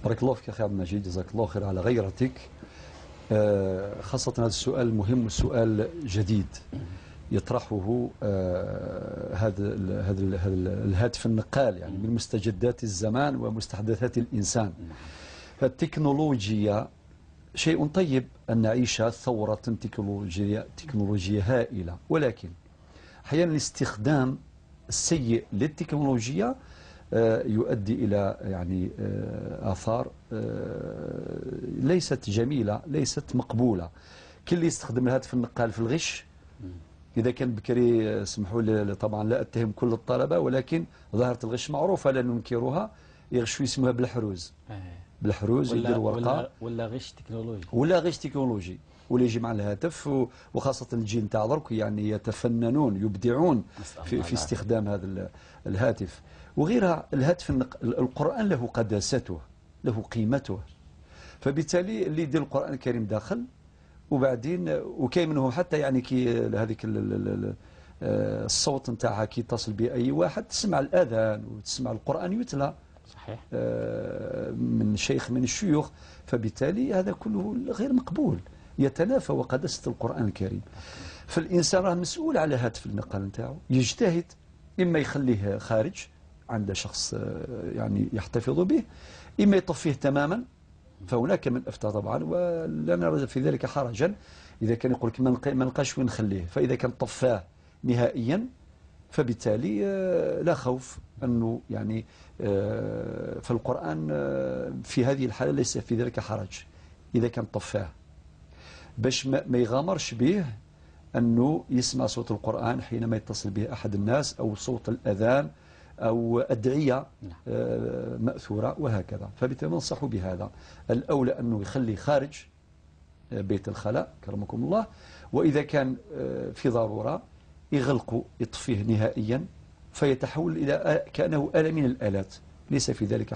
بارك الله فيك أخي عبد المجيد، جزاك الله خير على غيرتك. خاصة هذا السؤال مهم، سؤال جديد يطرحه هذا الهاتف النقال، يعني من مستجدات الزمان ومستحدثات الإنسان. فالتكنولوجيا شيء طيب أن نعيش ثورة تكنولوجية هائلة، ولكن أحيانا الاستخدام السيء للتكنولوجيا يؤدي إلى يعني آثار ليست جميلة، ليست مقبولة. كل اللي يستخدم الهاتف النقال في الغش، إذا كان بكري اسمحوا لي طبعا لا أتهم كل الطلبة، ولكن ظاهرة الغش معروفة لا ننكرها. يغشوا اسمها بالحروز، بالحروز يدير ورقة ولا غش تكنولوجي، ولا غش تكنولوجي، ولا يجي مع الهاتف. وخاصة الجيل تاع درك يعني يتفننون يبدعون في استخدام هذا الهاتف وغيرها. الهاتف القرآن له قداسته، له قيمته. فبالتالي اللي يدير القرآن الكريم داخل، وبعدين وكاين منه حتى يعني كي هذيك الصوت نتاعها كي يتصل به أي واحد، تسمع الأذان وتسمع القرآن يتلى صحيح من شيخ من الشيوخ. فبالتالي هذا كله غير مقبول، يتنافى وقداسة القرآن الكريم. فالإنسان راه مسؤول على هاتف النقال نتاعو، يجتهد إما يخليه خارج عند شخص يعني يحتفظ به، إما يطفيه تماما. فهناك من أفتى طبعا، ولا نرى في ذلك حرجا إذا كان يقول لك ما نلقاش وين نخليه. فإذا كان طفاه نهائيا فبالتالي لا خوف أنه يعني فالقرآن في هذه الحالة ليس في ذلك حرج إذا كان طفاه، باش ما يغامرش به أنه يسمع صوت القرآن حينما يتصل به أحد الناس، أو صوت الأذان أو أدعية مأثورة وهكذا. فبالتالي ننصح بهذا. الأولى أنه يخلي خارج بيت الخلاء كرمكم الله، وإذا كان في ضرورة يغلقوا يطفيه نهائيا، فيتحول إلى كأنه آلة من الآلات، ليس في ذلك